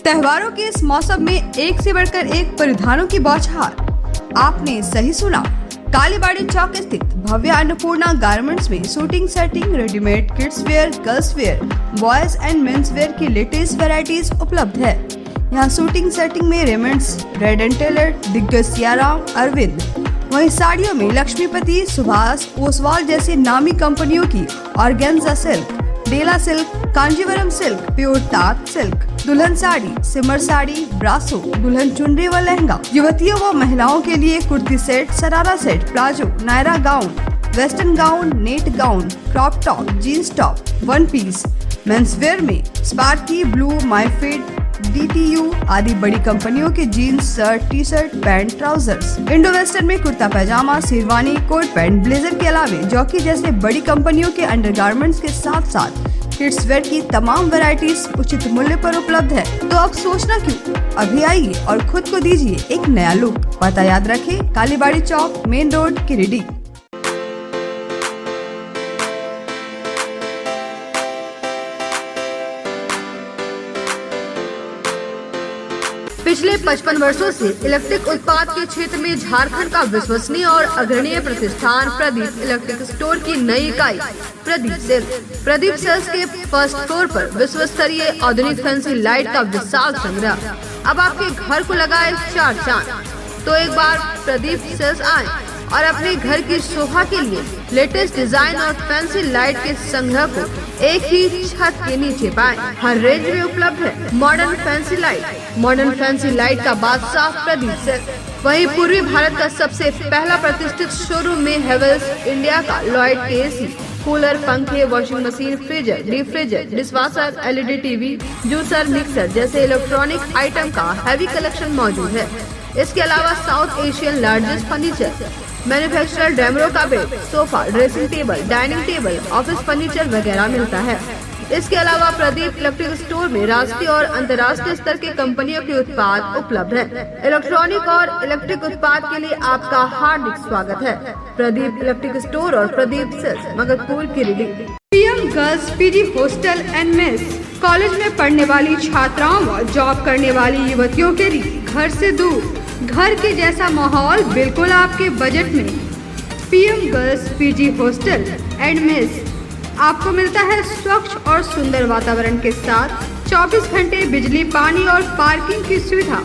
त्योहारों के इस मौसम में एक से बढ़कर एक परिधानों की बौछार। आपने सही सुना, कालीबाड़ी चौक स्थित भव्य अन्नपूर्णा गारमेंट्स में suiting shirting, readymade kids wear, girls wear, boys and men's wear की लेटेस्ट वैरायटीज उपलब्ध है। यहाँ शूटिंग सेटिंग में रेमंड्स, रेड एंड टेलर, दिग्गज सियाराम, अरविंद, वहीं साड़ियों में लक्ष्मीपति, सुभाष, ओसवाल जैसी नामी कंपनियों की ऑर्गेन्जा सिल्क, डेला सिल्क, कांजीवरम सिल्क, प्योर तात सिल्क, दुल्हन साड़ी, सिमर साड़ी, ब्रासो, दुल्हन चुनरी व लहंगा, युवतियों व महिलाओं के लिए kurti set, sharara set, palazzo, Naira gown, western gown, net gown, crop top, jeans top, one piece, men's wear में स्पार्की, ब्लू, माईफिट, DTU आदि बड़ी कंपनियों के jeans, shirt, T shirt, pant, trousers, Indo western में kurta pyjama, sherwani, coat pant, blazer के अलावे jockey जैसे बड़ी कंपनियों के अंडरगारमेंट्स के साथ साथ किड्स वेयर की तमाम वैरायटीज उचित मूल्य पर उपलब्ध है। तो अब सोचना क्यों, अभी आइए और खुद को दीजिए एक नया लुक। पता याद रखें, कालीबाड़ी चौक, मेन रोड, गिरिडीह। पिछले 55 वर्षों से इलेक्ट्रिक उत्पाद के क्षेत्र में झारखंड का विश्वसनीय और अग्रणीय प्रतिष्ठान प्रदीप इलेक्ट्रिक स्टोर की नई इकाई प्रदीप सेल्स के फर्स्ट फ्लोर पर विश्व स्तरीय आधुनिक फैंसी लाइट का विशाल संग्रह। अब आपके घर को लगाए 4 चांद। तो एक बार प्रदीप सेल्स आए और अपने घर की शोभा के लिए लेटेस्ट डिजाइन और फैंसी लाइट के संग्रह को एक ही छत के नीचे पाएं। हर रेंज में उपलब्ध है मॉडर्न फैंसी लाइट का बादशाह प्रदीप सेल्स। वहीं पूर्वी भारत का सबसे पहला प्रतिष्ठित शोरूम में हेवेल्स इंडिया का लॉयड के एसी, कूलर, पंखे, washing machine, freezer, deep freezer, dishwasher, LED TV, juicer, mixer जैसे इलेक्ट्रॉनिक आइटम का हैवी कलेक्शन मौजूद है। इसके अलावा South Asian largest furniture manufacturer Damro का bed, sofa, dressing table, dining table, office furniture वगैरह मिलता है। इसके अलावा प्रदीप इलेक्ट्रिक स्टोर में राष्ट्रीय और अंतर्राष्ट्रीय स्तर के कंपनियों के उत्पाद उपलब्ध हैं। इलेक्ट्रॉनिक और इलेक्ट्रिक उत्पाद के लिए आपका हार्दिक स्वागत है। प्रदीप इलेक्ट्रिक स्टोर और Pradeep sales, Magarpur, Giridih. PM girls PG hostel and mess, college में पढ़ने वाली छात्राओं व जॉब करने वाली युवतियों के लिए घर से दूर, घर के जैसा माहौल बिल्कुल आपके बजट में। PM girls PG hostel and mess आपको मिलता है स्वच्छ और सुंदर वातावरण के साथ 24 घंटे बिजली, पानी और पार्किंग की सुविधा।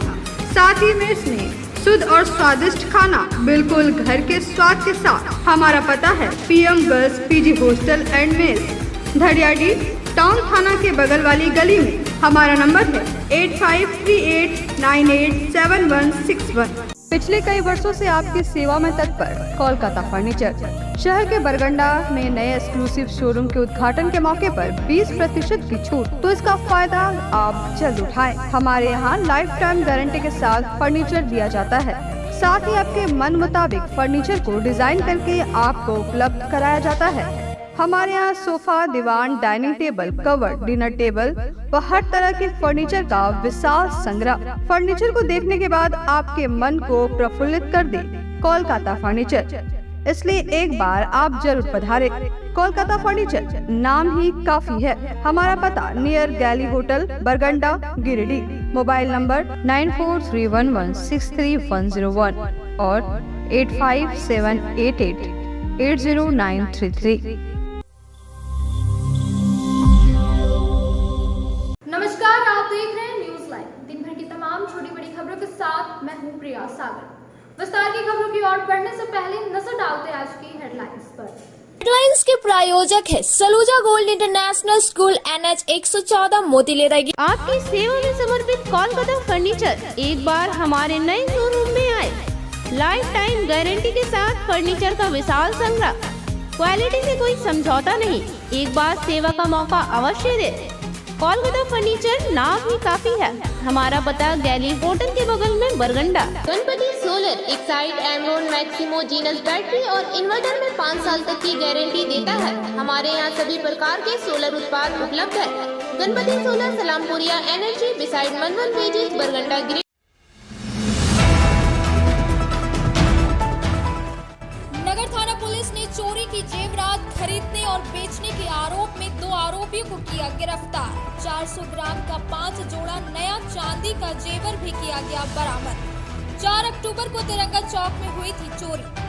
साथ ही मेस में शुद्ध और स्वादिष्ट खाना बिल्कुल घर के स्वाद के साथ। हमारा पता है PM girls PG hostel and mess, धड़ियाडी टाउन थाना के बगल वाली गली में। हमारा नंबर है 8538987161। पिछले कई वर्षों से आपकी सेवा में तत्पर कोलकाता फर्नीचर। शहर के बरगंडा में नए एक्सक्लूसिव शोरूम के उद्घाटन के मौके पर 20% की छूट, तो इसका फायदा आप जल्द उठाएं। हमारे यहाँ लाइफ टाइम गारंटी के साथ फर्नीचर दिया जाता है। साथ ही आपके मन मुताबिक फर्नीचर को डिजाइन करके आपको उपलब्ध कराया जाता है। हमारे यहाँ sofa, divan, dining table, cover, dinner table व हर तरह के फर्नीचर का विशाल संग्रह। फर्नीचर को देखने के बाद आपके मन को प्रफुल्लित कर दे कोलकाता फर्नीचर, इसलिए एक बार आप जरूर पधारें। कोलकाता फर्नीचर नाम ही काफी है। हमारा पता नियर गैली होटल, बरगंडा, गिरिडीह। मोबाइल नंबर 9431163101 और 8578880933। नमस्कार, आप देख रहे हैं न्यूज लाइव। दिन भर की तमाम छोटी बड़ी खबरों के साथ मैं हूं प्रिया सागर। विस्तार की खबरों की ओर बढ़ने से पहले नजर डालते हैं आज की हेडलाइंस पर। हेडलाइंस के प्रायोजक है Saluja gold international school, NH 114, मोतीलेरा। आपकी सेवा में समर्पित कोलकाता फर्नीचर एक बार हमारे नए शोरूम में आए। लाइफ टाइम गारंटी के साथ फर्नीचर का विशाल संग्रह, क्वालिटी से कोई समझौता नहीं। एक बार सेवा का मौका अवश्य दे। कोलकाता फर्नीचर नाम ही काफी है। हमारा पता गैली होटल के बगल में, बरगंडा। गणपति सोलर एक side Amaron Maximo genus battery और इन्वर्टर में 5 साल तक की गारंटी देता है। हमारे यहाँ सभी प्रकार के सोलर उत्पाद उपलब्ध है। Ganpati solar, Salampuria energy, beside Manvan pages, Barganda, Giridih. नगर थाना पुलिस ने चोरी की जेवरात खरीदने और बेचने के आरोप में 2 आरोपियों को किया गिरफ्तार। 400 ग्राम का 5 जोड़ा नया चांदी का जेवर भी किया गया बरामद। 4 अक्टूबर को तिरंगा चौक में हुई थी चोरी।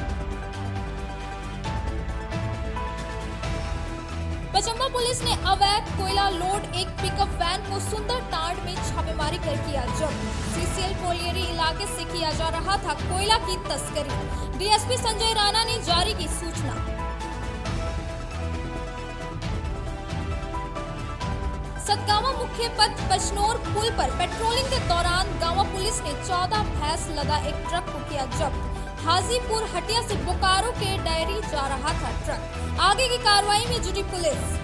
पचम्बा पुलिस ने अवैध कोयला लोड एक पिकअप वैन को सुंदर तांड में छापेमारी कर किया जब्त। सीसीएल कोलियरी इलाके से किया जा रहा था कोयला की तस्करी। डीएसपी संजय राणा ने जारी की सूचना। सतगावा मुख्य पथ पचनोर पुल पर पेट्रोलिंग के दौरान गांवा पुलिस ने 14 भैंस लदा एक ट्रक को किया जब्त। हाजीपुर हटिया से बोकारो के डायरी जा रहा था ट्रक। आगे की कार्रवाई में जुटी पुलिस।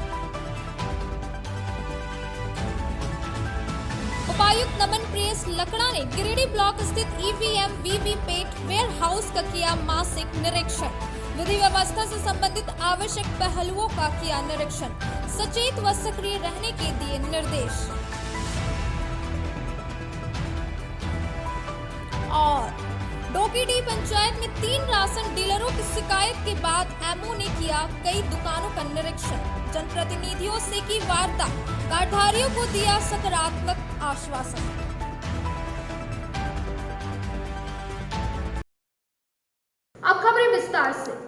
उपायुक्त नमन प्रियस लकड़ा ने गिरिडीह ब्लॉक स्थित ईवीएम वीवीपैट वेयर हाउस का किया मासिक निरीक्षण। विधि व्यवस्था से संबंधित आवश्यक पहलुओं का किया निरीक्षण। सचेत व सक्रिय रहने के दिए निर्देश। और डोकीडीह पंचायत में 3 राशन डीलरों की शिकायत के बाद एमओ ने किया कई दुकानों का निरीक्षण। जनप्रतिनिधियों से की वार्ता, कार्डधारियों को दिया सकारात्मक आश्वासन। अब खबरें विस्तार से।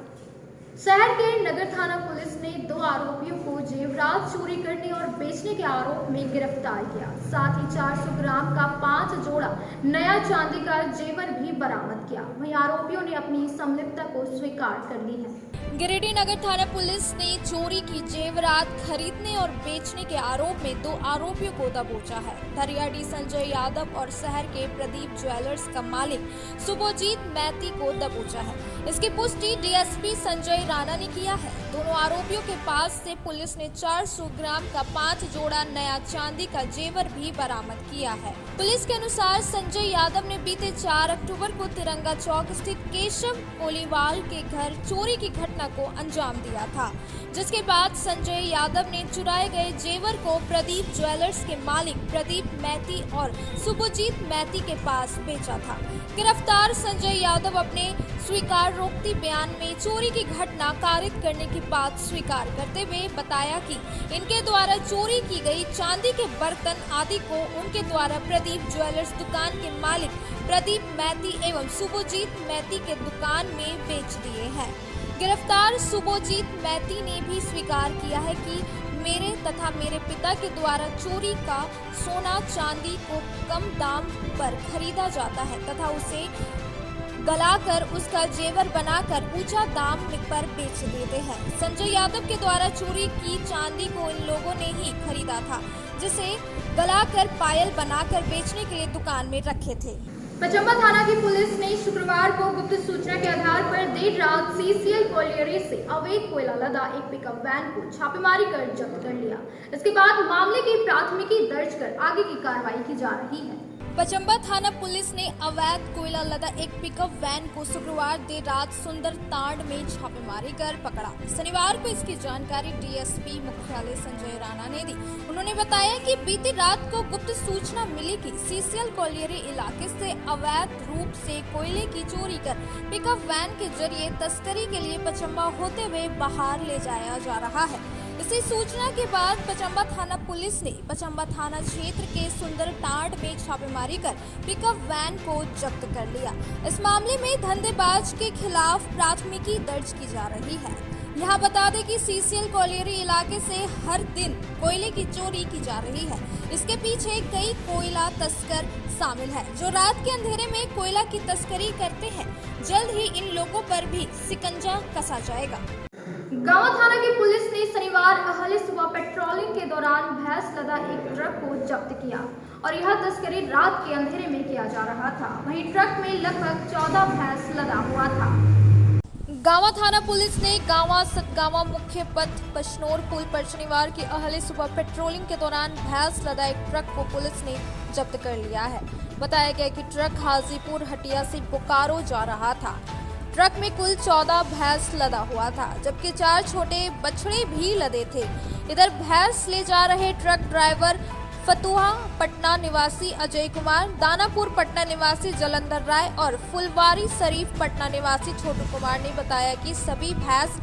शहर के नगर थाना पुलिस ने 2 आरोपियों को जेवरात चोरी करने और बेचने के आरोप में गिरफ्तार किया। साथ ही 400 ग्राम का 5 जोड़ा नया चांदी का जेवर भी बरामद किया। वहीं आरोपियों ने अपनी संलिप्तता को स्वीकार कर ली है। गिरिडीह नगर थाना पुलिस ने चोरी की जेवरात खरीदने और बेचने के आरोप में 2 आरोपियों को दबोचा है। धरियाडी संजय यादव और शहर के प्रदीप ज्वेलर्स का मालिक सुबोजीत मैती को दबोचा है। इसकी पुष्टि डीएसपी संजय राणा ने किया है। दोनों आरोपियों के पास से पुलिस ने 400 ग्राम का 5 जोड़ा नया चांदी का जेवर भी बरामद किया है। पुलिस के अनुसार संजय यादव ने बीते 4 अक्टूबर को तिरंगा चौक स्थित केशव कोलीवाल के घर चोरी की घटना को अंजाम दिया था, जिसके बाद संजय यादव ने चुराए गए जेवर को प्रदीप ज्वेलर्स के मालिक प्रदीप मैती और सुबोजीत मैती के पास बेचा था। गिरफ्तार संजय यादव अपने स्वीकारोक्ति बयान में चोरी की घटना कारित करने की बात स्वीकार करते हुए बताया कि इनके द्वारा चोरी की गई चांदी के बर्तन आदि को उनके द्वारा प्रदीप ज्वेलर्स दुकान के मालिक प्रदीप मैती एवं सुबोजीत मैती के दुकान में बेच दिए हैं। गिरफ्तार सुबोजीत मैती ने भी स्वीकार किया है कि मेरे तथा मेरे पिता के द्वारा चोरी का सोना चांदी को कम दाम पर खरीदा जाता है तथा उसे गलाकर उसका जेवर बनाकर ऊंचा दाम पर बेच देते हैं। संजय यादव के द्वारा चोरी की चांदी को इन लोगों ने ही खरीदा था, जिसे गलाकर पायल बनाकर बेचने के लिए दुकान में रखे थे। पचम्बा थाना की पुलिस ने शुक्रवार को गुप्त सूचना के आधार पर देर रात सीसीएल कोलियरी से अवैध कोयला लदा एक पिकअप वैन को छापेमारी कर जब्त कर लिया। इसके बाद मामले की प्राथमिकी दर्ज कर आगे की कार्रवाई की जा रही है। पचम्बा थाना पुलिस ने अवैध कोयला लदा एक पिकअप वैन को शुक्रवार देर रात सुंदर तांड में छापेमारी कर पकड़ा। शनिवार को इसकी जानकारी डीएसपी मुख्यालय संजय राणा ने दी। उन्होंने बताया कि बीती रात को गुप्त सूचना मिली कि सीसीएल कोलियरी इलाके से अवैध रूप से कोयले की चोरी कर पिकअप वैन के जरिए तस्करी के लिए पचम्बा होते हुए बाहर ले जाया जा रहा है। इसी सूचना के बाद पचम्बा थाना पुलिस ने पचम्बा थाना क्षेत्र के सुंदर टांड में छापेमारी कर पिकअप वैन को जब्त कर लिया। इस मामले में धंधेबाज के खिलाफ प्राथमिकी दर्ज की जा रही है। यहाँ बता दें कि सीसीएल कोलियरी इलाके से हर दिन कोयले की चोरी की जा रही है। इसके पीछे कई कोयला तस्कर शामिल है जो रात के अंधेरे में कोयला की तस्करी करते हैं। जल्द ही इन लोगों पर भी शिकंजा कसा जाएगा। गांवा थाना की पुलिस ने शनिवार अहले सुबह पेट्रोलिंग के दौरान भैंस लदा एक ट्रक को जब्त किया और यह तस्करी रात के अंधेरे में किया जा रहा था। वहीं ट्रक में लगभग 14 भैंस लदा हुआ था। गांवा थाना पुलिस ने गांवा सतगावा मुख्य पथ पचनोर पुल पर शनिवार की अहले सुबह पेट्रोलिंग के दौरान भैंस लदा एक ट्रक को पुलिस ने जब्त कर लिया है। बताया गया कि ट्रक हाजीपुर हटिया से बोकारो जा रहा था। ट्रक में कुल 14 भैंस लदा हुआ था, जबकि 4 छोटे बछड़े भी लदे थे। इधर भैंस ले जा रहे ट्रक ड्राइवर फतुहा पटना निवासी अजय कुमार, दानापुर पटना निवासी जलंधर राय और फुलवारी शरीफ पटना निवासी छोटू कुमार ने बताया कि सभी भैंस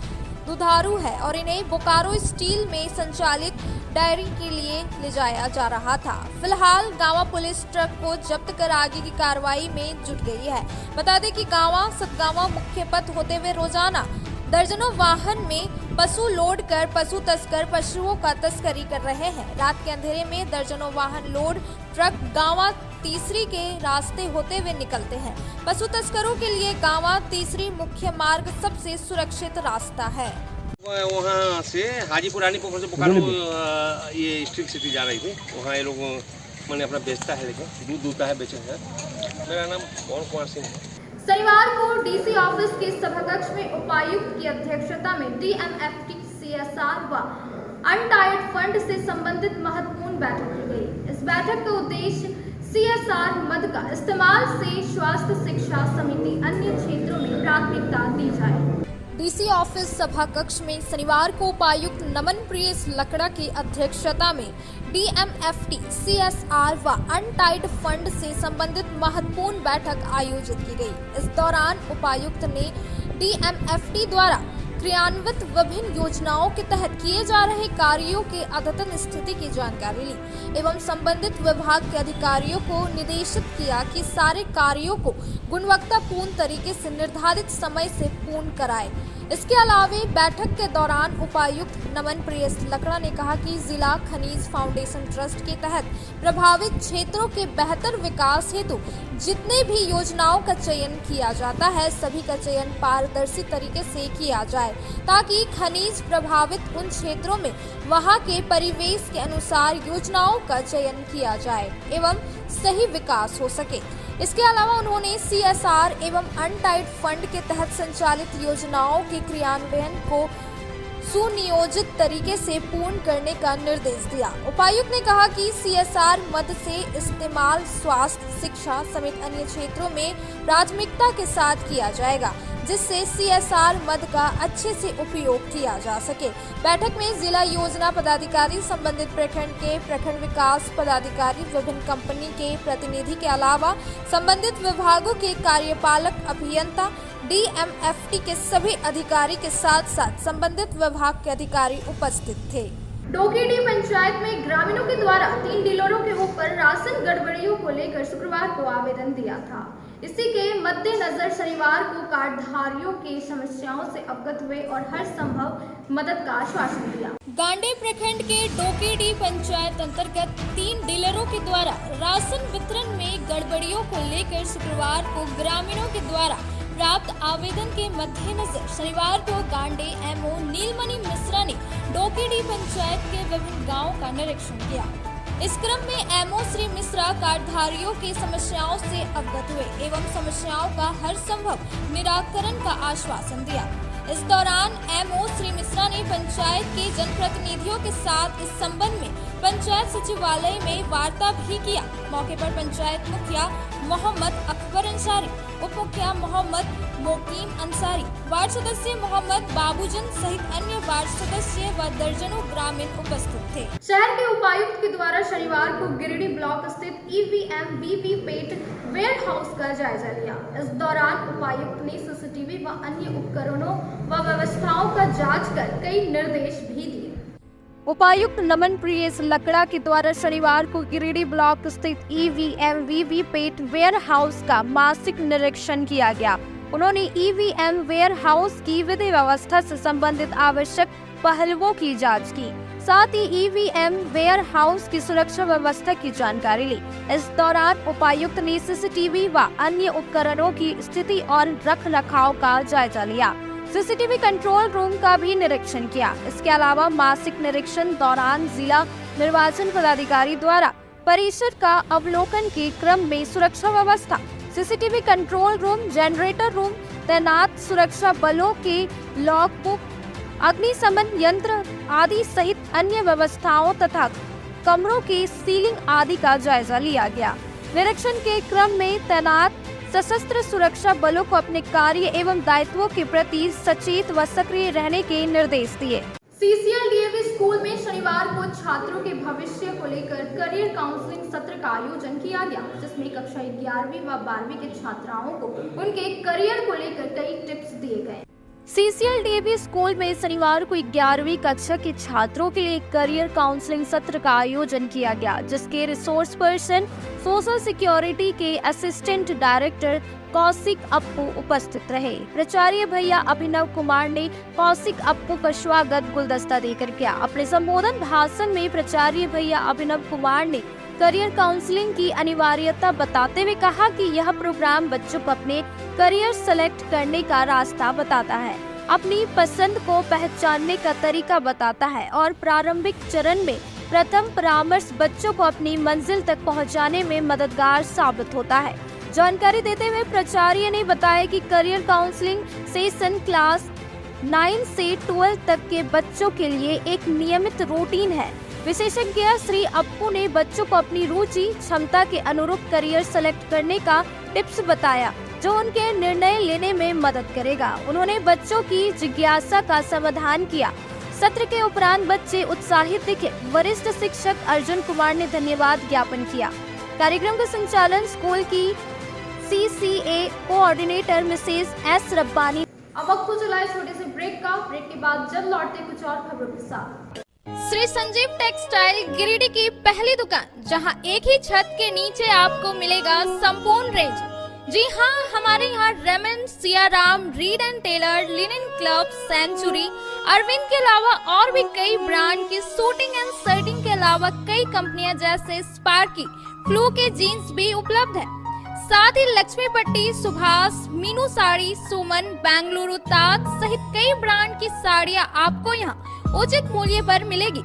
दुधारू है और इन्हें बोकारो स्टील में संचालित डेयरी के लिए ले जाया जा रहा था। फिलहाल गांवा पुलिस ट्रक को जब्त कर आगे की कार्रवाई में जुट गई है। बता दें कि गांवा सतगांवा मुख्य पथ होते हुए रोजाना दर्जनों वाहन में पशु लोड कर पशु तस्कर पशुओं का तस्करी कर रहे हैं। रात के अंधेरे में दर्जनों वाहन लोड ट्रक गांवा तीसरी के रास्ते होते हुए निकलते हैं। पशु तस्करों के लिए गांवा तीसरी मुख्य मार्ग सबसे सुरक्षित रास्ता है। वहाँ से हाजीपुर रानी पोखर से बोकारो ये स्ट्रीट सिटी जा रही थी। वहाँ ये लोग मैंने अपना बेचता है, लेकिन दूध दूधता है, बेचे है। मेरा नाम पवन कुमार सिंह है। शनिवार को डीसी ऑफिस के सभाकक्ष में उपायुक्त की अध्यक्षता में डीएमएफटी CSR व अनटायर्ड फंड से संबंधित महत्वपूर्ण बैठक की गई। इस बैठक का उद्देश्य CSR मद का इस्तेमाल से स्वास्थ्य शिक्षा समिति अन्य क्षेत्रों में प्राथमिकता दी जाए। डीसी ऑफिस सभा कक्ष में शनिवार को उपायुक्त नमन प्रियस लकड़ा की अध्यक्षता में डीएमएफटी CSR व अनटाइड फंड से संबंधित महत्वपूर्ण बैठक आयोजित की गई। इस दौरान उपायुक्त ने डीएमएफटी द्वारा क्रियान्वित विभिन्न योजनाओं के तहत किए जा रहे कार्यों के अद्यतन स्थिति की जानकारी ली एवं संबंधित विभाग के अधिकारियों को निर्देशित किया कि सारे कार्यों को गुणवत्तापूर्ण तरीके से निर्धारित समय से पूर्ण कराएं। इसके अलावा बैठक के दौरान उपायुक्त नमन प्रियस लकड़ा ने कहा कि जिला खनिज फाउंडेशन ट्रस्ट के तहत प्रभावित क्षेत्रों के बेहतर विकास हेतु जितने भी योजनाओं का चयन किया जाता है, सभी का चयन पारदर्शी तरीके से किया जाए ताकि खनिज प्रभावित उन क्षेत्रों में वहां के परिवेश के अनुसार योजनाओं का चयन किया जाए एवं सही विकास हो सके। इसके अलावा उन्होंने CSR एवं अनटाइड फंड के तहत संचालित योजनाओं के क्रियान्वयन को सुनियोजित तरीके से पूर्ण करने का निर्देश दिया। उपायुक्त ने कहा कि CSR मद से इस्तेमाल स्वास्थ्य शिक्षा समेत अन्य क्षेत्रों में प्राथमिकता के साथ किया जाएगा, जिससे CSR मद का अच्छे से उपयोग किया जा सके। बैठक में जिला योजना पदाधिकारी, संबंधित प्रखंड के प्रखंड विकास पदाधिकारी, विभिन्न कंपनी के प्रतिनिधि के अलावा संबंधित विभागों के कार्यपालक अभियंता, डीएमएफटी के सभी अधिकारी के साथ साथ संबंधित विभाग के अधिकारी उपस्थित थे। डोकेडी पंचायत में ग्रामीणों के द्वारा 3 डीलरों के ऊपर राशन गड़बड़ियों को लेकर शुक्रवार को आवेदन दिया था। इसी के मद्देनजर शनिवार को कार्डधारियों की समस्याओं से अवगत हुए और हर संभव मदद का आश्वासन दिया। गांडे प्रखंड के डोकेडी पंचायत अंतर्गत 3 डीलरों के द्वारा राशन वितरण में गड़बड़ियों को लेकर शुक्रवार को ग्रामीणों के द्वारा प्राप्त आवेदन के मद्देनजर शनिवार को गांडे एमओ नीलमणि मिश्रा ने डोकेडी पंचायत के विभिन्न गांवों का निरीक्षण किया। इस क्रम में एमओ श्री मिश्रा कार्डधारियों की समस्याओं से अवगत हुए एवं समस्याओं का हर संभव निराकरण का आश्वासन दिया। इस दौरान एमओ श्री मिश्रा ने पंचायत के जनप्रतिनिधियों के साथ इस संबंध में पंचायत सचिवालय में वार्ता भी किया। मौके पर पंचायत मुखिया मोहम्मद अकबर अंसारी, उप मुखिया मोहम्मद मोकीम अंसारी, वार्ड सदस्य मोहम्मद बाबूजन सहित अन्य वार्ड सदस्य व दर्जनों ग्रामीण उपस्थित थे। शहर के उपायुक्त के द्वारा शनिवार को गिरिडीह ब्लॉक स्थित ईवीएम वीवीपैट वेयर हाउस का जायजा लिया। इस दौरान उपायुक्त ने CCTV व अन्य उपकरणों व व्यवस्थाओं का जांच कर कई निर्देश भी दिए। उपायुक्त नमन प्रियस लकड़ा के द्वारा शनिवार को गिरिडीह ब्लॉक स्थित ईवीएम वीवीपैट वेयर हाउस का मासिक निरीक्षण किया गया। उन्होंने ईवीएम वेयर हाउस की विधि व्यवस्था से संबंधित आवश्यक पहलुओं की जांच की, साथ ही ईवीएम वेयर हाउस की सुरक्षा व्यवस्था की जानकारी ली। इस दौरान उपायुक्त ने CCTV व अन्य उपकरणों की स्थिति और रख रखाव का जायजा लिया। CCTV कंट्रोल रूम का भी निरीक्षण किया। इसके अलावा मासिक निरीक्षण दौरान जिला निर्वाचन पदाधिकारी द्वारा परिसर का अवलोकन के क्रम में सुरक्षा व्यवस्था, CCTV control room, generator room, तैनात सुरक्षा बलों के लॉग बुक, अग्निशमन यंत्र आदि सहित अन्य व्यवस्थाओं तथा कमरों की सीलिंग आदि का जायजा लिया गया। निरीक्षण के क्रम में तैनात सशस्त्र सुरक्षा बलों को अपने कार्य एवं दायित्वों के प्रति सचेत व सक्रिय रहने के निर्देश दिए। CCL DAV स्कूल में शनिवार को छात्रों के भविष्य को लेकर करियर काउंसलिंग सत्र का आयोजन किया गया, जिसमें कक्षा 11वीं व 12वीं के छात्राओं को उनके करियर को लेकर कई टिप्स दिए गए। सीसीएल डीएवी स्कूल में शनिवार को 11वीं कक्षा के छात्रों के लिए करियर काउंसलिंग सत्र का आयोजन किया गया, जिसके रिसोर्स पर्सन सोशल सिक्योरिटी के असिस्टेंट डायरेक्टर कौशिक अप्पू उपस्थित रहे। प्राचार्य भैया अभिनव कुमार ने कौशिक अप्पू का स्वागत गुलदस्ता देकर किया। अपने संबोधन भाषण में प्राचार्य भैया अभिनव कुमार ने करियर काउंसलिंग की अनिवार्यता बताते हुए कहा कि यह प्रोग्राम बच्चों को अपने करियर सेलेक्ट करने का रास्ता बताता है, अपनी पसंद को पहचानने का तरीका बताता है और प्रारंभिक चरण में प्रथम परामर्श बच्चों को अपनी मंजिल तक पहुंचाने में मददगार साबित होता है। जानकारी देते हुए प्राचार्य ने बताया कि करियर काउंसलिंग सेशन क्लास 9 से 12 तक के बच्चों के लिए एक नियमित रूटीन है। विशेषज्ञ श्री अप्पू ने बच्चों को अपनी रुचि क्षमता के अनुरूप करियर सेलेक्ट करने का टिप्स बताया, जो उनके निर्णय लेने में मदद करेगा। उन्होंने बच्चों की जिज्ञासा का समाधान किया। सत्र के उपरांत बच्चे उत्साहित दिखे। वरिष्ठ शिक्षक अर्जुन कुमार ने धन्यवाद ज्ञापन किया। कार्यक्रम का संचालन स्कूल की CCA coordinator Mrs S Rabbani. अब वक्त हो चला है छोटे से ब्रेक का। ब्रेक के बाद जल्द लौटते कुछ और खबरों के साथ। श्री संजीव टेक्सटाइल गिरिडीह की पहली दुकान, जहां एक ही छत के नीचे आपको मिलेगा संपूर्ण रेंज। जी हाँ, हमारे यहाँ Raymond, Siyaram, Reid and Taylor, linen club, century, Arvind के अलावा और भी कई ब्रांड की सूटिंग एंड शर्टिंग के अलावा कई कंपनियां जैसे स्पार्की, फ्लू के जीन्स भी उपलब्ध है। साथ ही लक्ष्मी पट्टी, सुभाष, मीनू साड़ी, सुमन, बेंगलुरु ताज सहित कई ब्रांड की साड़ियां आपको यहाँ उचित मूल्य पर मिलेगी।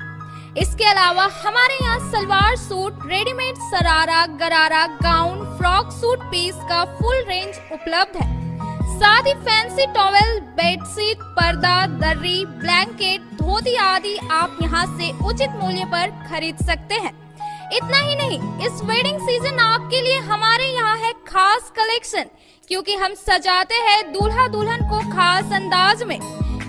इसके अलावा हमारे यहाँ सलवार सूट, रेडीमेड सरारा, गरारा, गाउन, फ्रॉक सूट पीस का फुल रेंज उपलब्ध है। साथ ही फैंसी टॉवेल, बेडशीट, पर्दा, दर्री, ब्लैंकेट, धोती आदि आप यहाँ से उचित मूल्य पर खरीद सकते हैं। इतना ही नहीं, इस वेडिंग सीजन आपके लिए हमारे यहाँ है खास कलेक्शन, क्योंकि हम सजाते हैं दूल्हा दुल्हन को खास अंदाज में।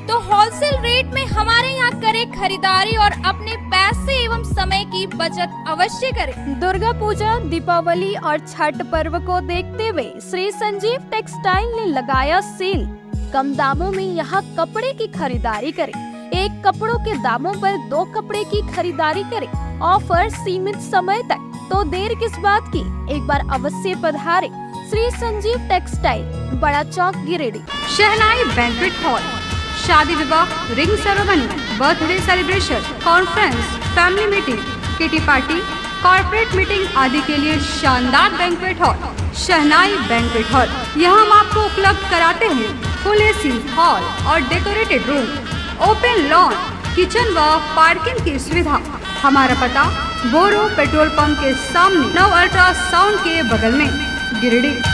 तो होलसेल रेट में हमारे यहाँ करें खरीदारी और अपने पैसे एवं समय की बचत अवश्य करें। दुर्गा पूजा, दीपावली और छठ पर्व को देखते हुए श्री संजीव टेक्सटाइल ने लगाया सेल। कम दामों में यहाँ कपड़े की खरीदारी करें। एक कपड़ों के दामों पर 2 कपड़े की खरीदारी करें। ऑफर सीमित समय तक, तो देर किस बात की, एक बार अवश्य पधारें। श्री संजीव टेक्सटाइल, बड़ा चौक, गिरिडीह। शहनाई बैंक्वेट हॉल, शादी विवाह, ring ceremony, birthday celebration, conference, family meeting, kitty party, corporate meeting आदि के लिए शानदार बैंक्वेट हॉल शहनाई बैंक्वेट हॉल। यहाँ हम आपको उपलब्ध कराते हैं फुल AC हॉल और decorated room, open lawn, kitchen व पार्किंग की सुविधा। हमारा पता बोरो पेट्रोल पंप के सामने, नव अल्ट्रासाउंड के बगल में, गिरिडीह।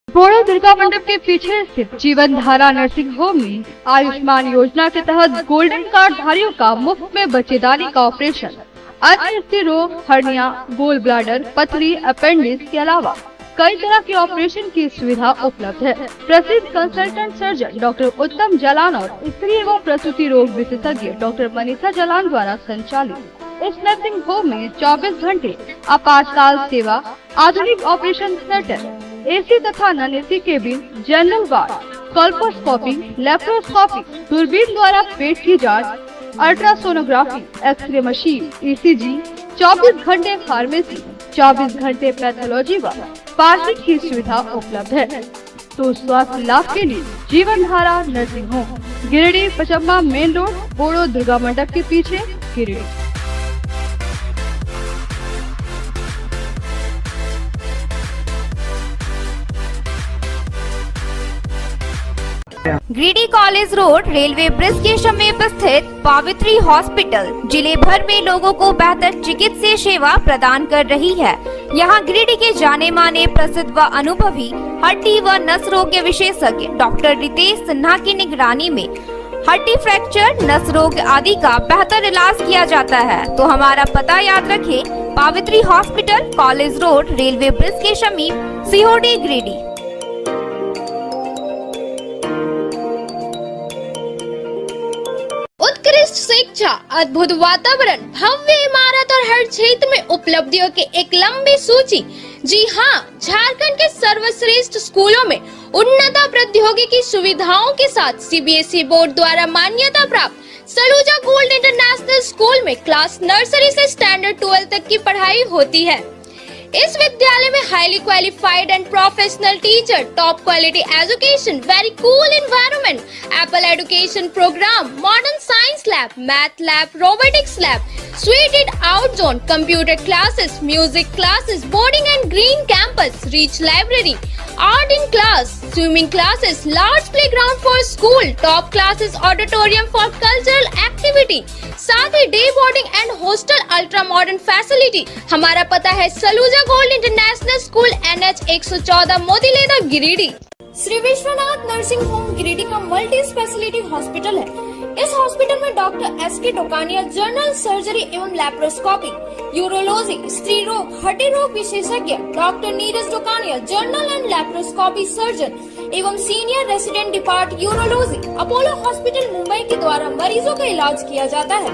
बोरो दुर्गा मंडप के पीछे स्थित जीवन धारा नर्सिंग होम में आयुष्मान योजना के तहत गोल्डन कार्ड धारियों का मुफ्त में बच्चेदानी का ऑपरेशन, अन्य स्त्री रोग, हर्निया, गोल ब्लाडर, पथरी, अपेंडिक्स के अलावा कई तरह के ऑपरेशन की सुविधा उपलब्ध है। प्रसिद्ध कंसल्टेंट सर्जन डॉक्टर उत्तम जालान और स्त्री एवं प्रसूति रोग विशेषज्ञ डॉक्टर मनीषा जालान द्वारा संचालित इस नर्सिंग होम में 24 घंटे आपातकाल सेवा, आधुनिक ऑपरेशन थिएटर, AC तथा non AC cabin, general ward, colposcopy, laparoscopy, दूरबीन द्वारा पेट की जांच, अल्ट्रासोनोग्राफी, एक्सरे मशीन, ECG, 24 घंटे फार्मेसी, 24 घंटे पैथोलॉजी व पार्किंग की सुविधा उपलब्ध है। तो स्वास्थ्य लाभ के लिए Jeevan Dhara nursing home, Giridih, Pachamba main road, Boro Durga मंडप के पीछे, Giridih. Giridih college road railway bridge के समीप स्थित पावित्री हॉस्पिटल जिले भर में लोगों को बेहतर चिकित्सीय सेवा प्रदान कर रही है। यहां गिरिडीह के जाने माने प्रसिद्ध व अनुभवी हड्डी व नस रोग के विशेषज्ञ डॉक्टर रितेश सिन्हा की निगरानी में हड्डी फ्रैक्चर, नस रोग आदि का बेहतर इलाज किया जाता है। तो हमारा पता याद रखें, Pavitri hospital, college road, railway bridge के समीप, सीहोडी, गिरिडीह। उत्कृष्ट शिक्षा, अद्भुत वातावरण, भव्य इमारत और हर क्षेत्र में उपलब्धियों की एक लंबी सूची। जी हाँ, झारखंड के सर्वश्रेष्ठ स्कूलों में उन्नत प्रौद्योगिकी सुविधाओं के साथ सीबीएसई बोर्ड द्वारा मान्यता प्राप्त सलूजा गोल्ड इंटरनेशनल स्कूल में क्लास नर्सरी से स्टैंडर्ड 12 तक की पढ़ाई होती है। इस विद्यालय में highly qualified and professional teacher, top quality education, very cool environment, apple education programme, modern science lab, math lab, robotics lab, suited out zone, computer classes, music classes, boarding and green campus, rich library, art in class, swimming classes, large playground for school, top classes, auditorium for cultural activity, साथ ही day boarding and hostel ultra modern facility. हमारा पता है Saluja gold international school, NH 114, Motileda, Giridih. Shri Vishwanath nursing home Giridih का multi speciality hospital है। इस hospital में doctor SK Tokania general surgery एवं लैप्रोस्कोपी, यूरोलॉजी, स्त्री रोग, हड्डी रोग विशेषज्ञ, doctor Neeraj Tokania general and laparoscopy surgeon एवं senior resident depart urology, Apollo hospital Mumbai के द्वारा मरीजों का इलाज किया जाता है।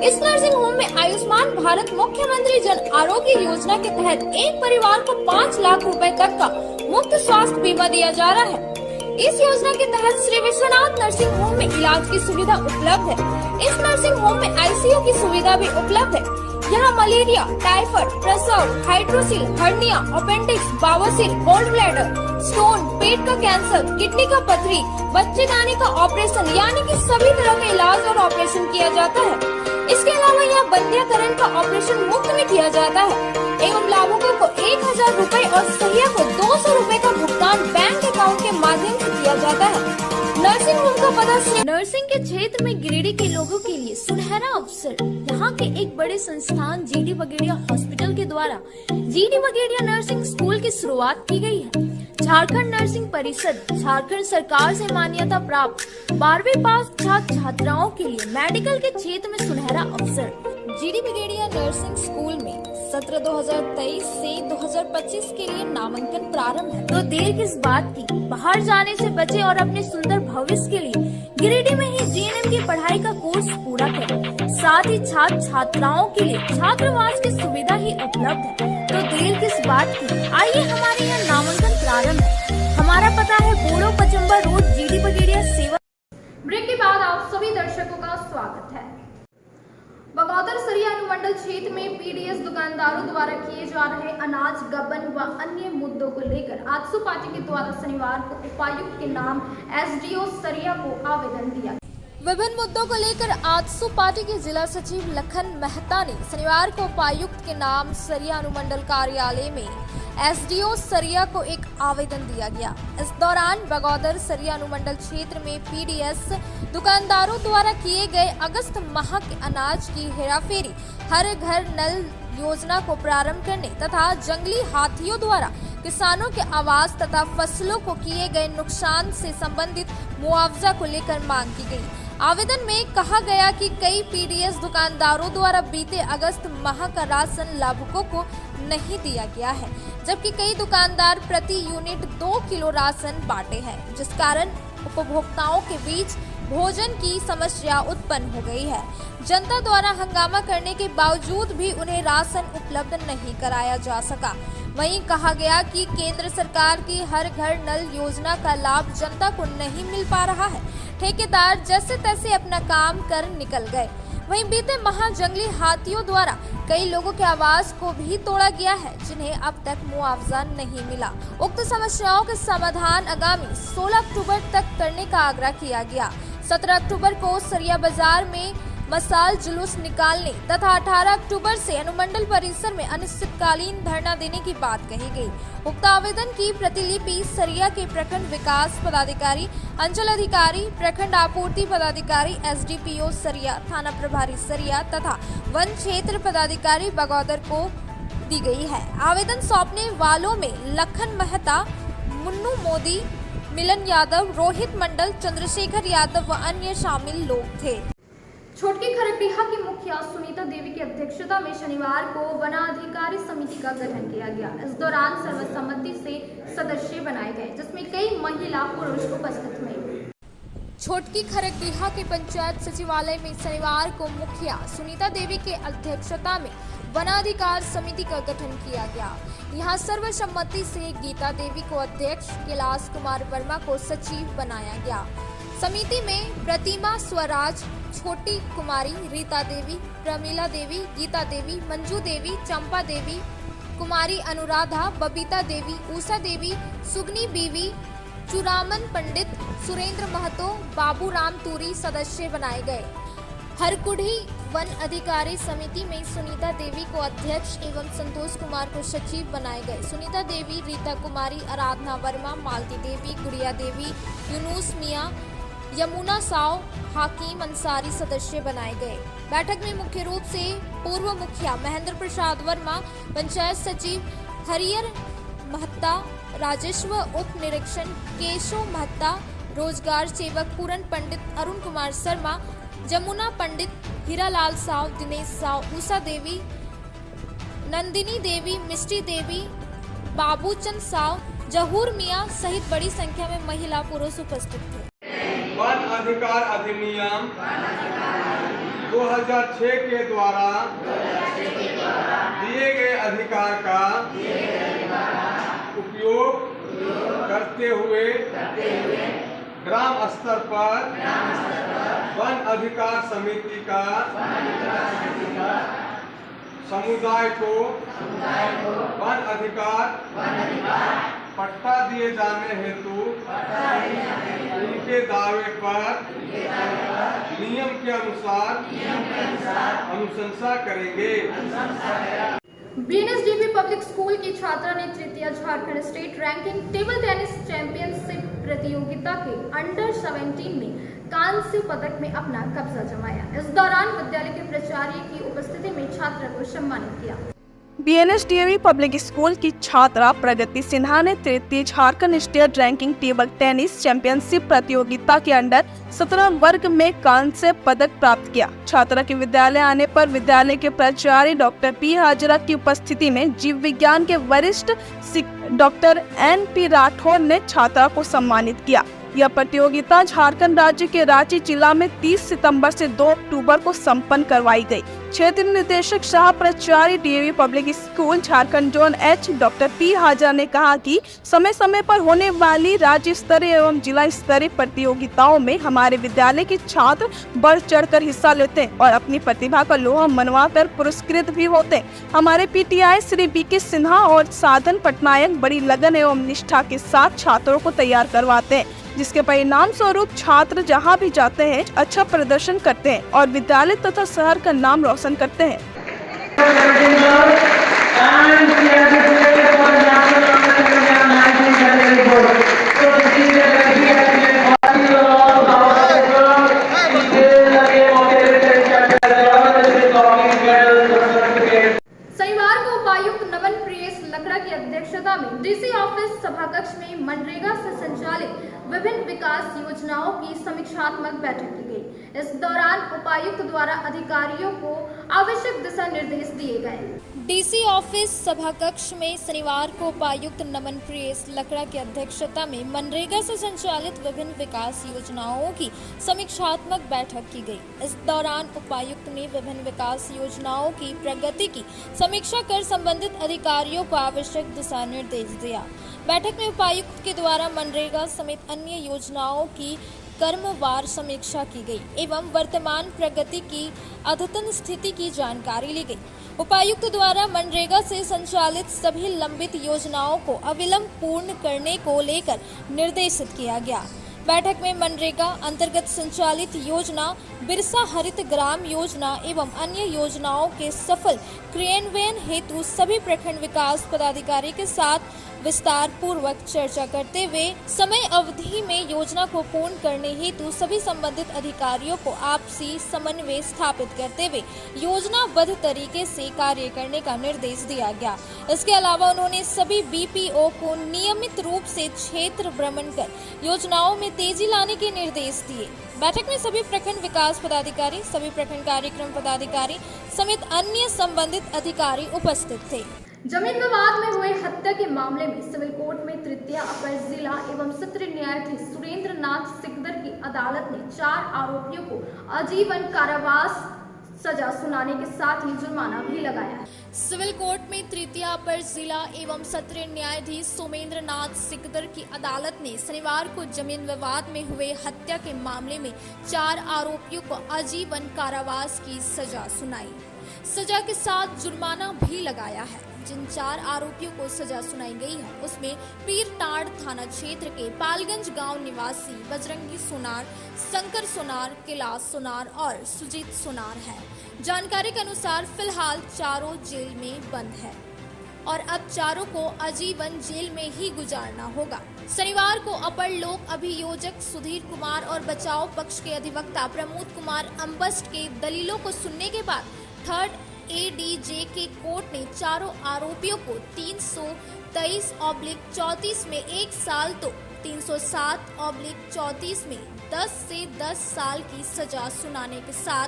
इस नर्सिंग होम में आयुष्मान भारत मुख्यमंत्री जन आरोग्य योजना के तहत एक परिवार को 5 लाख रुपए तक का मुफ्त स्वास्थ्य बीमा दिया जा रहा है। इस योजना के तहत श्री विश्वनाथ नर्सिंग होम में इलाज की सुविधा उपलब्ध है। इस नर्सिंग होम में ICU की सुविधा भी उपलब्ध है। यहाँ मलेरिया, टाइफाइड, प्रसव, हाइड्रोसिल, हर्निया, अपेंडिक्स, बावसील, गोल्ड ब्लैडर, स्टोन, पेट का कैंसर, किडनी का पथरी, बच्चेदानी का ऑपरेशन यानी कि सभी तरह का इलाज और ऑपरेशन किया जाता है। इसके अलावा यहाँ बंध्याकरण का ऑपरेशन मुफ्त में किया जाता है एवं लाभुकों को 1000 रुपए और सहिया को 200 रुपए का भुगतान बैंक अकाउंट के माध्यम से किया जाता है। नर्सिंग होम का पता नर्सिंग के क्षेत्र में गिरिडीह के लोगों के लिए सुनहरा अवसर। यहाँ के एक बड़े संस्थान GD बगेड़िया हॉस्पिटल के द्वारा GD बगेड़िया नर्सिंग स्कूल की शुरुआत की गई है। झारखंड नर्सिंग परिषद, झारखंड सरकार से मान्यता प्राप्त 12वीं पास छात्र छात्राओं के लिए मेडिकल के क्षेत्र में सुनहरा अवसर। GD बगेड़िया नर्सिंग स्कूल में सत्र 2023 से 2025 के लिए नामांकन प्रारंभ है। तो देर किस बात की, बाहर जाने से बचे और अपने सुंदर भविष्य के लिए गिरिडीह में ही GNM की पढ़ाई का कोर्स पूरा करें। साथ ही छात्र छात्राओं के लिए छात्रावास की सुविधा ही उपलब्ध है। तो देर किस बात की, आइए हमारे यहाँ नामांकन प्रारंभ है। हमारा पता है बोड़ो पचम्बा रोड, GD बगेड़िया सेवा। ब्रेक के बाद आप सभी दर्शकों का स्वागत है। बगौदर सरिया अनुमंडल क्षेत्र में PDS दुकानदारों द्वारा किए जा रहे अनाज गबन व अन्य मुद्दों को लेकर आजसू पार्टी के द्वारा शनिवार को उपायुक्त के नाम SDO सरिया को आवेदन दिया। विभिन्न मुद्दों को लेकर आजसू पार्टी के जिला सचिव लखन मेहता ने शनिवार को उपायुक्त के नाम सरिया अनुमंडल कार्यालय में SDO सरिया को एक आवेदन दिया गया। इस दौरान बगौदर सरिया अनुमंडल क्षेत्र में PDS दुकानदारों द्वारा किए गए अगस्त माह के अनाज की हेराफेरी, हर घर नल योजना को प्रारंभ करने तथा जंगली हाथियों द्वारा किसानों के आवास तथा फसलों को किए गए नुकसान से संबंधित मुआवजा को लेकर मांग की गई। आवेदन में कहा गया कि कई PDS दुकानदारों द्वारा बीते अगस्त माह का राशन लाभुकों को नहीं दिया गया है, जबकि कई दुकानदार प्रति यूनिट 2 किलो राशन बांटे हैं, जिस कारण उपभोक्ताओं के बीच भोजन की समस्या उत्पन्न हो गई है। जनता द्वारा हंगामा करने के बावजूद भी उन्हें राशन उपलब्ध नहीं कराया जा सका। वहीं कहा गया कि केंद्र सरकार की हर घर नल योजना का लाभ जनता को नहीं मिल पा रहा है। ठेकेदार जैसे तैसे अपना काम कर निकल गए। वहीं बीते माह जंगली हाथियों द्वारा कई लोगों के आवास को भी तोड़ा गया है, जिन्हें अब तक मुआवजा नहीं मिला। उक्त समस्याओं के समाधान आगामी 16 अक्टूबर तक करने का आग्रह किया गया। 17 अक्टूबर को सरिया बाजार में मशाल जुलूस निकालने तथा 18 अक्टूबर से अनुमंडल परिसर में अनिश्चितकालीन धरना देने की बात कही गई। उक्त आवेदन की प्रतिलिपि सरिया के प्रखंड विकास पदाधिकारी, अंचल अधिकारी, प्रखंड आपूर्ति पदाधिकारी, एसडीपीओ सरिया, थाना प्रभारी सरिया तथा वन क्षेत्र पदाधिकारी बगौदर को दी गई है। आवेदन सौंपने वालों में लखन मेहता, मुन्नू मोदी, मिलन यादव, रोहित मंडल, चंद्रशेखर यादव व अन्य शामिल लोग थे। छोटकी खरकटीहा की मुखिया सुनीता देवी की अध्यक्षता में शनिवार को वनाधिकारी समिति का गठन किया गया। इस दौरान सर्वसम्मति से सदस्य बनाए गए, जिसमें कई महिला पुरुष उपस्थित हुए। छोटकी खरकटीहा के पंचायत सचिवालय में शनिवार को मुखिया सुनीता देवी के अध्यक्षता में वनाधिकार समिति का गठन किया गया। यहां सर्वसम्मति से गीता देवी को अध्यक्ष, कैलाश कुमार वर्मा को सचिव बनाया गया। समिति में प्रतिमा स्वराज, छोटी कुमारी, रीता देवी, प्रमीला देवी, गीता देवी, मंजू देवी, चंपा देवी, कुमारी अनुराधा, बबीता देवी, उषा देवी, सुगनी बीवी, चुरामन पंडित, सुरेंद्र महतो, बाबू राम तूरी सदस्य बनाए गए। हरकुढ़ी वन अधिकारी समिति में सुनीता देवी को अध्यक्ष एवं संतोष कुमार को सचिव बनाए गए। सुनीता देवी, रीता कुमारी, आराधना वर्मा, मालती देवी, गुड़िया देवी, यूनुस मियां, यमुना साव, हाकिम अंसारी सदस्य बनाए गए। बैठक में मुख्य रूप से पूर्व मुखिया महेंद्र प्रसाद वर्मा, पंचायत सचिव हरियर महता, राजस्व उप निरीक्षण केशव महता, रोजगार सेवक पूरन पंडित, अरुण कुमार शर्मा, जमुना पंडित, हीरालाल साव, दिनेश साव, उषा देवी, नंदिनी देवी, मिष्टी देवी, बाबूचंद साव, जहूर मियां सहित बड़ी संख्या में महिला पुरुष उपस्थित थे। वन अधिकार अधिनियम 2006 के द्वारा दिए गए अधिकार का उपयोग करते हुए ग्राम स्तर पर वन अधिकार समिति का समुदाय को वन अधिकार पट्टा दिए जाने हेतु उनके दावे पर नियम के अनुसार अनुशंसा करेंगे। बीएनएसडीबी पब्लिक स्कूल की छात्रा ने तृतीय Jharkhand state ranking table tennis championship प्रतियोगिता के अंडर 17 में कांस्य पदक में अपना कब्जा जमाया। इस दौरान विद्यालय के प्राचार्य की उपस्थिति में छात्रा को सम्मानित किया। बीएनएसडीबी पब्लिक स्कूल की छात्रा प्रगति सिन्हा ने तृतीय Jharkhand state ranking table tennis championship प्रतियोगिता के अंडर 17 वर्ग में कांस्य पदक प्राप्त किया। छात्रा के विद्यालय आने पर विद्यालय के प्राचार्य डॉक्टर पी हाजरा की उपस्थिति में जीव विज्ञान के वरिष्ठ डॉक्टर NP राठौर ने छात्रा को सम्मानित किया। यह प्रतियोगिता झारखंड राज्य के रांची जिला में 30 सितंबर से 2 अक्टूबर को संपन्न करवाई गई। क्षेत्र निदेशक सह प्राचार्य DAV public school Jharkhand zone H doctor P Hazra ने कहा कि समय समय पर होने वाली राज्य स्तरीय एवं जिला स्तरीय प्रतियोगिताओं में हमारे विद्यालय के छात्र बढ़ चढ़कर हिस्सा लेते हैं और अपनी प्रतिभा का लोहा मनवा कर पुरस्कृत भी होते हैं। हमारे PTI श्री BK सिन्हा और साधन पटनायक बड़ी लगन एवं निष्ठा के साथ छात्रों को तैयार करवाते हैं, जिसके परिणाम स्वरूप छात्र जहां भी जाते हैं अच्छा प्रदर्शन करते हैं और विद्यालय तथा शहर का नाम रोशन करते हैं। शनिवार को उपायुक्त नमन प्रियेश लकड़ा की अध्यक्षता में डीसी ऑफिस सभाकक्ष में मनरेगा से संचालित विभिन्न विकास योजनाओं की समीक्षात्मक बैठक की गई। इस दौरान उपायुक्त द्वारा अधिकारियों को आवश्यक दिशा निर्देश दिए गए। डीसी ऑफिस सभाकक्ष में शनिवार को उपायुक्त नमन प्रियेश लकड़ा की अध्यक्षता में मनरेगा से संचालित विभिन्न विकास योजनाओं की समीक्षात्मक बैठक की गई। इस दौरान उपायुक्त ने विभिन्न विकास योजनाओं की प्रगति की समीक्षा कर संबंधित अधिकारियों को आवश्यक दिशा निर्देश दिया। बैठक में उपायुक्त के द्वारा मनरेगा समेत अन्य योजनाओं की कर्मवार समीक्षा की गई एवं वर्तमान प्रगति की अद्यतन स्थिति की जानकारी ली गई। उपायुक्त द्वारा मनरेगा से संचालित सभी लंबित योजनाओं को अविलंब पूर्ण करने को लेकर निर्देशित किया गया। बैठक में मनरेगा अंतर्गत संचालित योजना, बिरसा हरित ग्राम योजना एवं अन्य योजनाओं के सफल क्रियान्वयन हेतु सभी प्रखंड विकास पदाधिकारी के साथ विस्तार पूर्वक चर्चा करते हुए समय अवधि में योजना को पूर्ण करने हेतु सभी संबंधित अधिकारियों को आपसी समन्वय स्थापित करते हुए योजनाबद्ध तरीके से कार्य करने का निर्देश दिया गया। इसके अलावा उन्होंने सभी बीपीओ को नियमित रूप से क्षेत्र भ्रमण कर योजनाओं में तेजी लाने के निर्देश दिए। बैठक में सभी प्रखंड विकास पदाधिकारी, सभी प्रखंड कार्यक्रम पदाधिकारी समेत अन्य संबंधित अधिकारी उपस्थित थे। जमीन विवाद में हुए हत्या के मामले में सिविल कोर्ट में तृतीय अपर जिला एवं सत्र न्यायाधीश सुरेंद्र नाथ सिकदर की अदालत ने 4 आरोपियों को आजीवन कारावास सजा सुनाने के साथ ही जुर्माना भी लगाया है। सिविल कोर्ट में तृतीय अपर जिला एवं सत्र न्यायाधीश सोमेंद्र नाथ सिकदर की अदालत ने शनिवार को जमीन विवाद में हुए हत्या के मामले में 4 आरोपियों को आजीवन कारावास की सजा सुनाई। सजा के साथ जुर्माना भी लगाया है। जिन 4 आरोपियों को सजा सुनाई गई है उसमें पीरटांड थाना क्षेत्र के पालगंज गांव निवासी बजरंगी सोनार, शंकर सोनार, कैलाश सोनार और सुजीत सोनार है। जानकारी के अनुसार फिलहाल चारों जेल में बंद है और अब चारों को आजीवन जेल में ही गुजारना होगा। शनिवार को अपर लोक अभियोजक सुधीर कुमार और बचाव पक्ष के अधिवक्ता प्रमोद कुमार अम्बस्ट के दलीलों को सुनने के बाद थर्ड एडीजे के कोर्ट ने चारों आरोपियों को 323/34 में 1 साल तो 307/34 में 10 से 10 साल की सजा सुनाने के साथ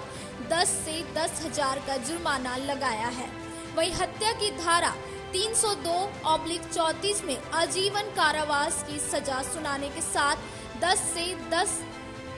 10 से 10,000 का जुर्माना लगाया है। वहीं हत्या की धारा 302/34 में आजीवन कारावास की सजा सुनाने के साथ 10 से 10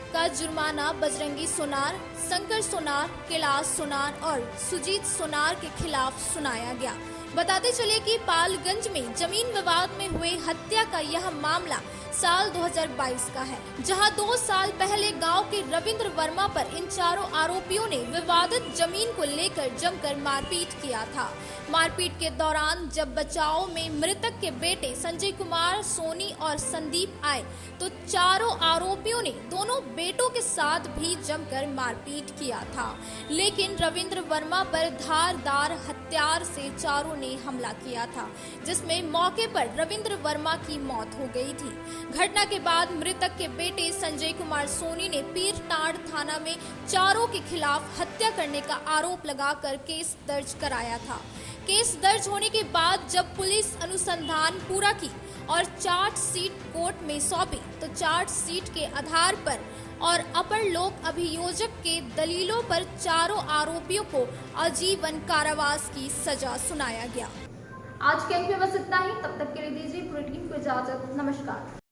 का जुर्माना बजरंगी सोनार, शंकर सोनार, कैलाश सोनार और सुजीत सोनार के खिलाफ सुनाया गया। बताते चले कि पालगंज में जमीन विवाद में हुए हत्या का यह मामला साल 2022 का है, जहां 2 साल पहले गांव के रविंद्र वर्मा पर इन चारों आरोपियों ने विवादित जमीन को लेकर जमकर मारपीट किया था। मारपीट के दौरान जब बचाव में मृतक के बेटे संजय कुमार, सोनी और संदीप आए तो चारों आरोपियों ने दोनों बेटों के साथ भी जमकर मारपीट किया था। लेकिन रविंद्र वर्मा पर धारदार हथियार से चारों ने हमला किया था, जिसमें मौके पर रविंद्र वर्मा की मौत हो गई थी। घटना के बाद मृतक के बेटे संजय कुमार सोनी ने पीरटांड थाना में चारों के खिलाफ हत्या करने का आरोप लगाकर केस दर्ज कराया था। केस दर्ज होने के बाद जब पुलिस अनुसंधान पूरा की और चार्जशीट कोर्ट में सौंपी तो चार्जशीट के आधार पर और अपर लोक अभियोजक के दलीलों पर चारों आरोपियों को आजीवन कारावास की सजा सुनाया गया। आज के अंक में बस इतना ही। तब तक के लिए दीजिए पूरी टीम को इजाजत। नमस्कार।